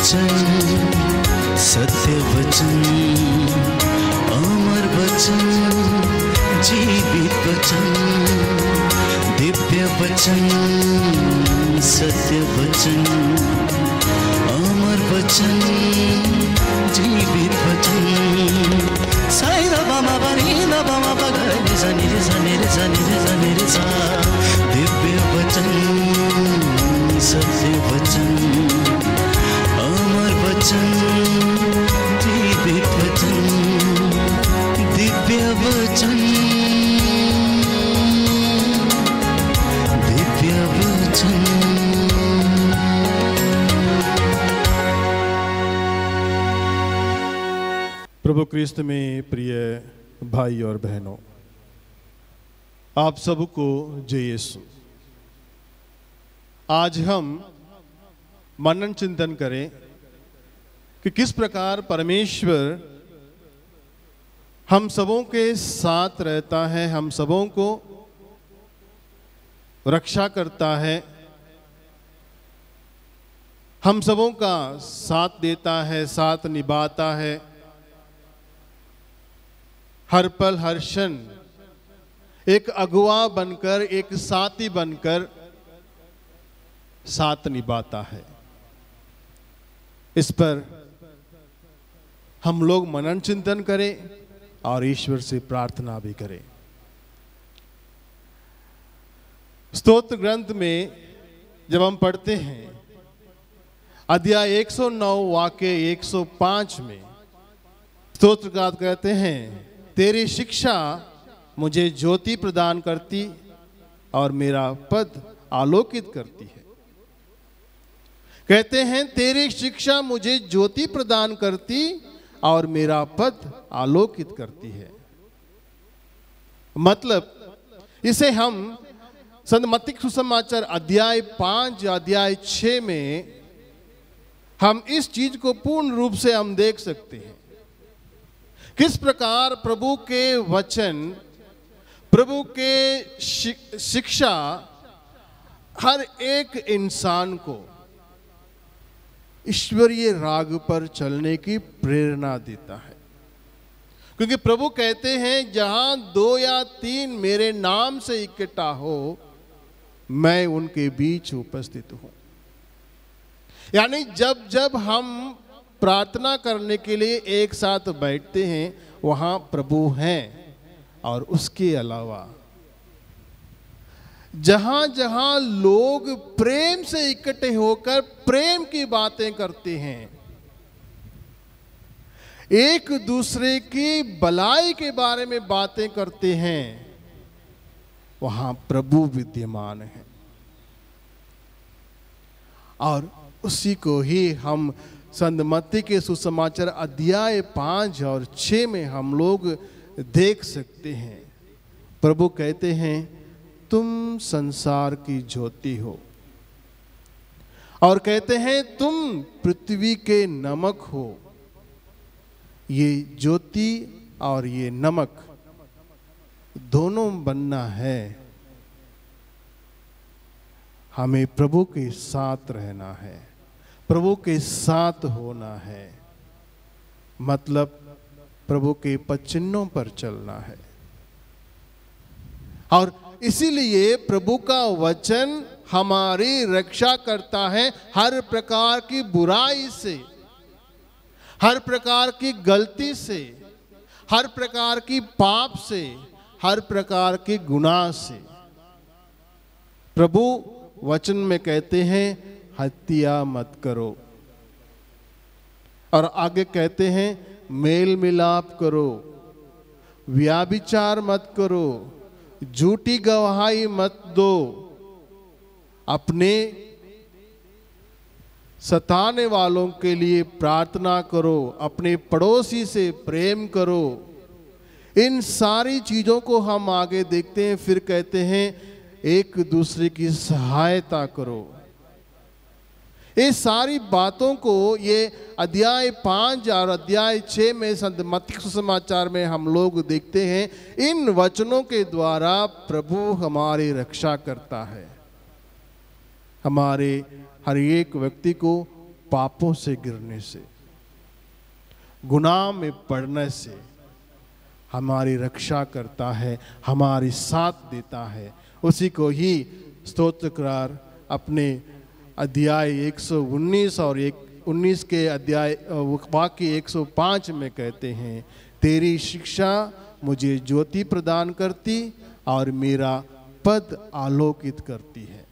वचन, सत्य वचन, अमर वचन, जीवित वचन, दिव्य वचन, सत्य वचन, अमर वचन, जीवित वचन। साई दा बामा बनी दा बामा बगरे जनी रे जनी रे जनी रे जनी रे सा। दिव्य वचन, सत्य वचन, अमर वचन, जीवित वचन, दिव्य वचन, दिव्य वचन। प्रभु क्रिस्त में प्रिय भाई और बहनों, आप सबको जय यीशु। आज हम मनन चिंतन करें कि किस प्रकार परमेश्वर हम सबों के साथ रहता है, हम सबों को रक्षा करता है, हम सबों का साथ देता है, साथ निभाता है, हर पल हर क्षण एक अगुआ बनकर, एक साथी बनकर साथ निभाता है। इस पर हम लोग मनन चिंतन करें और ईश्वर से प्रार्थना भी करें। स्तोत्र ग्रंथ में जब हम पढ़ते हैं अध्याय 109 वाक्य 105 में स्तोत्रकार कहते हैं, तेरी शिक्षा मुझे ज्योति प्रदान करती और मेरा पद आलोकित करती है। कहते हैं तेरी शिक्षा मुझे ज्योति प्रदान करती और मेरा पद आलोकित करती है। मतलब इसे हम संत मत्ती सुसमाचार अध्याय 5 अध्याय 6 में हम इस चीज को पूर्ण रूप से हम देख सकते हैं। किस प्रकार प्रभु के वचन, प्रभु के शिक्षा हर एक इंसान को ईश्वरीय राग पर चलने की प्रेरणा देता है। क्योंकि प्रभु कहते हैं जहां 2 या 3 मेरे नाम से इकट्ठा हो, मैं उनके बीच उपस्थित हूं। यानी जब जब हम प्रार्थना करने के लिए एक साथ बैठते हैं, वहां प्रभु हैं। और उसके अलावा जहां जहां लोग प्रेम से इकट्ठे होकर प्रेम की बातें करते हैं, एक दूसरे की भलाई के बारे में बातें करते हैं, वहां प्रभु विद्यमान है। और उसी को ही हम संत मत्ती के सुसमाचार अध्याय 5 और 6 में हम लोग देख सकते हैं। प्रभु कहते हैं तुम संसार की ज्योति हो, और कहते हैं तुम पृथ्वी के नमक हो। ये ज्योति और ये नमक दोनों बनना है। हमें प्रभु के साथ रहना है, प्रभु के साथ होना है, मतलब प्रभु के पद चिन्हों पर चलना है। और इसीलिए प्रभु का वचन हमारी रक्षा करता है हर प्रकार की बुराई से, हर प्रकार की गलती से, हर प्रकार की पाप से, हर प्रकार के गुनाह से। प्रभु वचन में कहते हैं हत्या मत करो, और आगे कहते हैं मेल मिलाप करो, व्याभिचार मत करो, झूठी गवाही मत दो, अपने सताने वालों के लिए प्रार्थना करो, अपने पड़ोसी से प्रेम करो। इन सारी चीजों को हम आगे देखते हैं। फिर कहते हैं एक दूसरे की सहायता करो। ये सारी बातों को ये अध्याय 5 और अध्याय 6 में संत मत्ती सुसमाचार में हम लोग देखते हैं। इन वचनों के द्वारा प्रभु हमारी रक्षा करता है, हमारे हर एक व्यक्ति को पापों से गिरने से, गुनाह में पड़ने से हमारी रक्षा करता है, हमारी साथ देता है। उसी को ही स्तोत्रकार अपने अध्याय 119 और 19 के अध्याय वाक्य 105 में कहते हैं, तेरी शिक्षा मुझे ज्योति प्रदान करती और मेरा पद आलोकित करती है।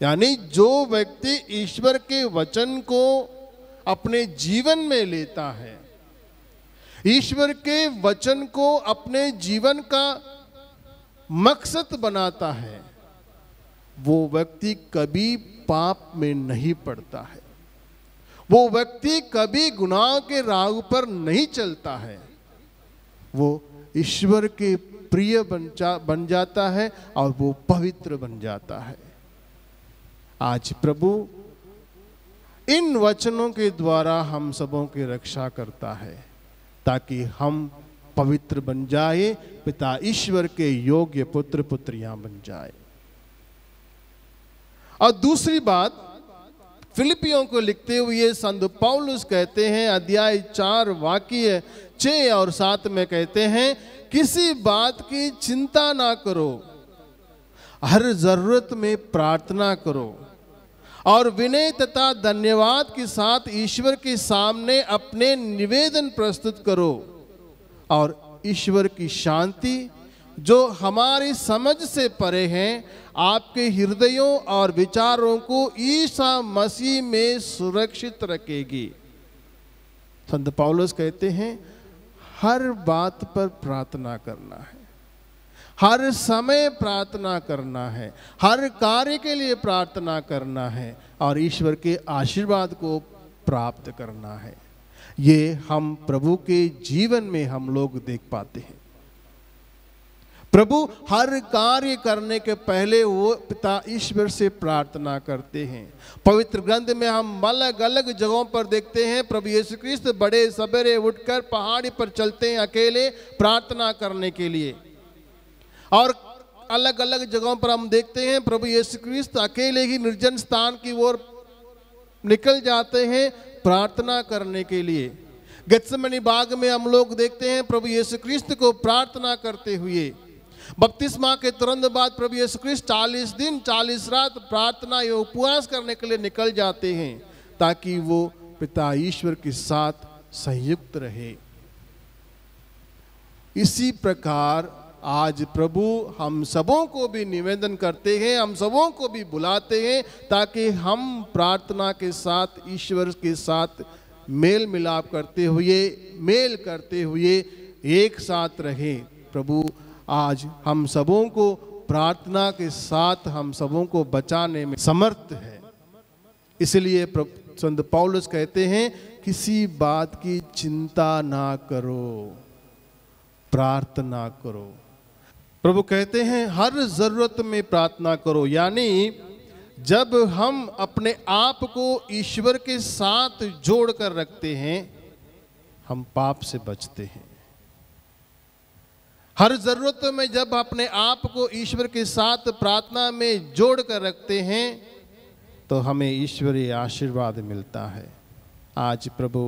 यानी जो व्यक्ति ईश्वर के वचन को अपने जीवन में लेता है, ईश्वर के वचन को अपने जीवन का मकसद बनाता है, वो व्यक्ति कभी पाप में नहीं पड़ता है, वो व्यक्ति कभी गुनाह के राह पर नहीं चलता है, वो ईश्वर के प्रिय बन जाता है और वो पवित्र बन जाता है। आज प्रभु इन वचनों के द्वारा हम सबों की रक्षा करता है ताकि हम पवित्र बन जाए, पिता ईश्वर के योग्य पुत्र पुत्रियां बन जाए। और दूसरी बात, फिलिपियों को लिखते हुए संत पौलुस कहते हैं, अध्याय 4 वाक्य 6 और 7 में कहते हैं, किसी बात की चिंता ना करो, हर जरूरत में प्रार्थना करो और विनय तथा धन्यवाद के साथ ईश्वर के सामने अपने निवेदन प्रस्तुत करो, और ईश्वर की शांति जो हमारी समझ से परे हैं, आपके हृदयों और विचारों को ईसा मसीह में सुरक्षित रखेगी। संत पौलुस कहते हैं, हर बात पर प्रार्थना करना है, हर समय प्रार्थना करना है, हर कार्य के लिए प्रार्थना करना है और ईश्वर के आशीर्वाद को प्राप्त करना है। ये हम प्रभु के जीवन में हम लोग देख पाते हैं। प्रभु हर कार्य करने के पहले वो पिता ईश्वर से प्रार्थना करते हैं। पवित्र ग्रंथ में हम अलग अलग जगहों पर देखते हैं, प्रभु यीशु क्रिस्त बड़े सवेरे उठकर पहाड़ी पर चलते हैं अकेले प्रार्थना करने के लिए, और अलग अलग जगहों पर हम देखते हैं प्रभु यीशु क्रिस्त अकेले ही निर्जन स्थान की ओर निकल जाते हैं प्रार्थना करने के लिए। गेत्सेमनी बाग में हम लोग देखते हैं प्रभु यीशु क्रिस्त को प्रार्थना करते हुए। बपतिस्मा के तुरंत बाद प्रभु यीशु क्रिस्त 40 दिन 40 रात प्रार्थना या उपवास करने के लिए निकल जाते हैं ताकि वो पिता ईश्वर के साथ संयुक्त रहे। इसी प्रकार आज प्रभु हम सबों को भी निवेदन करते हैं, हम सबों को भी बुलाते हैं ताकि हम प्रार्थना के साथ ईश्वर के साथ मेल मिलाप करते हुए एक साथ रहें। प्रभु आज हम सबों को प्रार्थना के साथ हम सबों को बचाने में समर्थ है। इसलिए संत पौलुस कहते हैं, किसी बात की चिंता ना करो, प्रार्थना करो। प्रभु कहते हैं हर जरूरत में प्रार्थना करो, यानी जब हम अपने आप को ईश्वर के साथ जोड़कर रखते हैं, हम पाप से बचते हैं। हर जरूरत में जब अपने आप को ईश्वर के साथ प्रार्थना में जोड़कर रखते हैं तो हमें ईश्वरीय आशीर्वाद मिलता है। आज प्रभु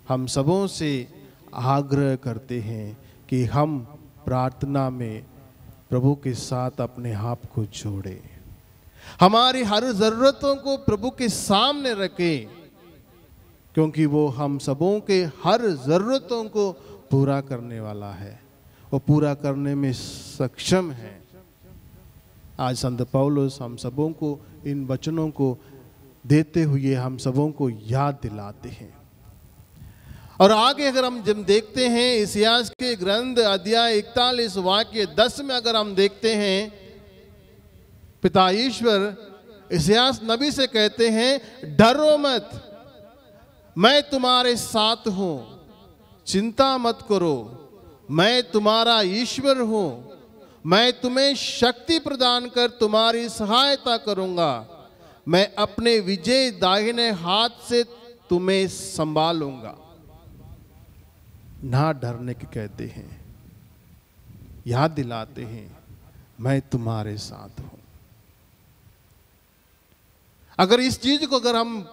हम सबों से आग्रह करते हैं कि हम प्रार्थना में प्रभु के साथ अपने आप को जोड़ें, हमारी हर जरूरतों को प्रभु के सामने रखें, क्योंकि वो हम सबों के हर जरूरतों को पूरा करने वाला है, वो पूरा करने में सक्षम है। आज संत पौलुस हम सबों को इन वचनों को देते हुए हम सबों को याद दिलाते हैं। और आगे अगर हम जब देखते हैं इतिहास के ग्रंथ अध्याय 41 वाक्य 10 में अगर हम देखते हैं, पिता ईश्वर इतिहास नबी से कहते हैं, डरो मत, मैं तुम्हारे साथ हूं, चिंता मत करो, मैं तुम्हारा ईश्वर हूं, मैं तुम्हें शक्ति प्रदान कर तुम्हारी सहायता करूंगा, मैं अपने विजय दाहिने हाथ से तुम्हें संभालूंगा। ना डरने के कहते हैं, याद दिलाते हैं, मैं तुम्हारे साथ हूं। अगर इस चीज को अगर हम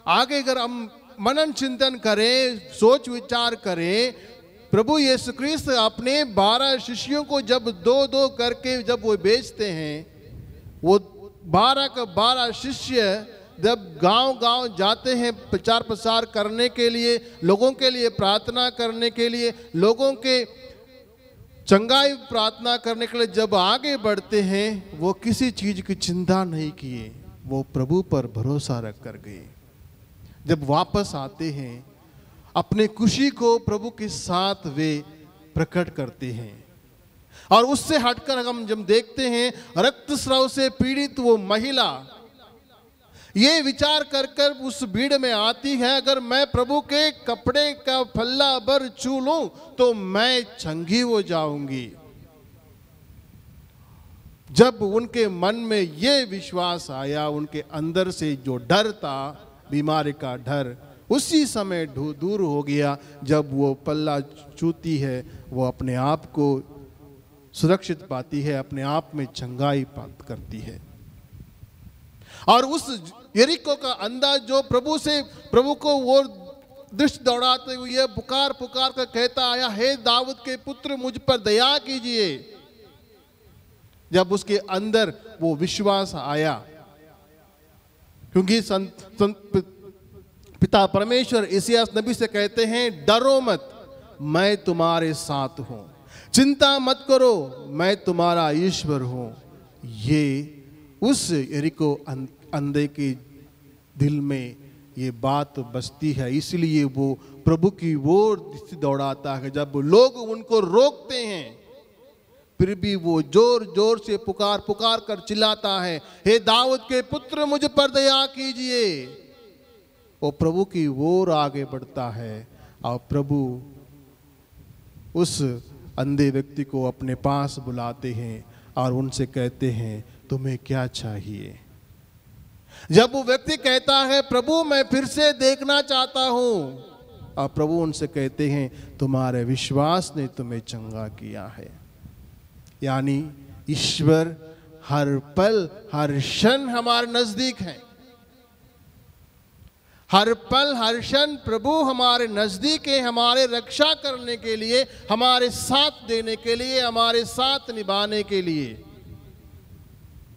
आगे अगर हम मनन चिंतन करें, सोच विचार करें, प्रभु यीशु ख्रिस्त अपने 12 शिष्यों को जब 2-2 करके जब वो भेजते हैं, वो 12 का 12 शिष्य जब गांव-गांव जाते हैं प्रचार प्रसार करने के लिए, लोगों के लिए प्रार्थना करने के लिए, लोगों के चंगाई प्रार्थना करने के लिए जब आगे बढ़ते हैं, वो किसी चीज की चिंता नहीं किए, वो प्रभु पर भरोसा रख कर गए। जब वापस आते हैं, अपने खुशी को प्रभु के साथ वे प्रकट करते हैं। और उससे हटकर हम जब देखते हैं, रक्तस्राव से पीड़ित वो महिला ये विचार कर कर उस भीड़ में आती है, अगर मैं प्रभु के कपड़े का पल्ला भर छू लूं तो मैं चंगी हो जाऊंगी। जब उनके मन में ये विश्वास आया, उनके अंदर से जो डर था, बीमारी का डर, उसी समय दूर हो गया। जब वो पल्ला छूती है, वो अपने आप को सुरक्षित पाती है, अपने आप में चंगाई प्राप्त करती है। और उस यरीको का अंदाज जो प्रभु को वो दृष्टि दौड़ाते हुए पुकार पुकार कर कहता आया, हे दाऊद के पुत्र मुझ पर दया कीजिए। जब उसके अंदर वो विश्वास आया, क्योंकि पिता परमेश्वर इसायास नबी से कहते हैं, डरो मत, मैं तुम्हारे साथ हूं, चिंता मत करो, मैं तुम्हारा ईश्वर हूं। ये उस यरीको अंधे के दिल में ये बात बसती है, इसलिए वो प्रभु की ओर दृष्टि दौड़ाता है। जब लोग उनको रोकते हैं, फिर भी वो जोर जोर से पुकार पुकार कर चिल्लाता है, हे दाऊद के पुत्र मुझ पर दया कीजिए। वो प्रभु की ओर आगे बढ़ता है और प्रभु उस अंधे व्यक्ति को अपने पास बुलाते हैं और उनसे कहते हैं, तुम्हें क्या चाहिए? जब वो व्यक्ति कहता है, प्रभु मैं फिर से देखना चाहता हूं, और प्रभु उनसे कहते हैं, तुम्हारे विश्वास ने तुम्हें चंगा किया है। यानी ईश्वर हर पल हर क्षण हमारे नजदीक है। हर पल हर क्षण प्रभु हमारे नजदीक है, हमारे रक्षा करने के लिए, हमारे साथ देने के लिए, हमारे साथ निभाने के लिए।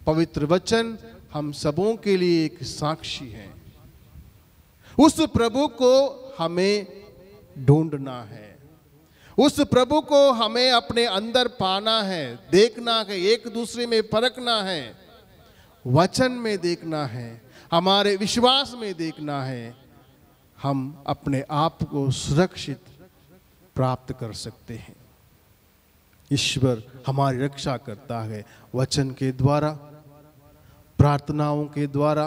पवित्र वचन हम सबों के लिए एक साक्षी है। उस प्रभु को हमें ढूंढना है, उस प्रभु को हमें अपने अंदर पाना है, देखना है, एक दूसरे में परखना है, वचन में देखना है, हमारे विश्वास में देखना है। हम अपने आप को सुरक्षित प्राप्त कर सकते हैं। ईश्वर हमारी रक्षा करता है वचन के द्वारा, प्रार्थनाओं के द्वारा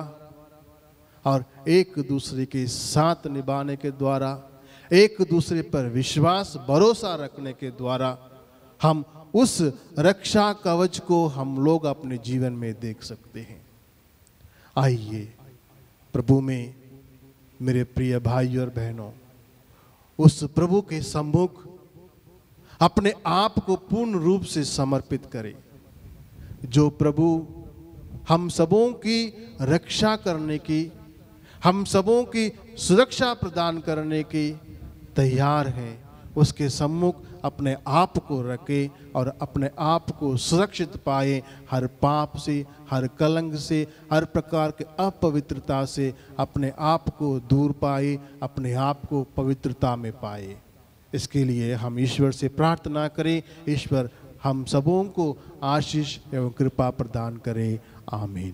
और एक दूसरे के साथ निभाने के द्वारा, एक दूसरे पर विश्वास भरोसा रखने के द्वारा हम उस रक्षा कवच को हम लोग अपने जीवन में देख सकते हैं। आइए प्रभु में मेरे प्रिय भाई और बहनों, उस प्रभु के सम्मुख अपने आप को पूर्ण रूप से समर्पित करें, जो प्रभु हम सबों की रक्षा करने की, हम सबों की सुरक्षा प्रदान करने की तैयार हैं। उसके सम्मुख अपने आप को रखें और अपने आप को सुरक्षित पाए, हर पाप से, हर कलंक से, हर प्रकार के अपवित्रता से अपने आप को दूर पाए, अपने आप को पवित्रता में पाए। इसके लिए हम ईश्वर से प्रार्थना करें, ईश्वर हम सबों को आशीष एवं कृपा प्रदान करे। आमीन।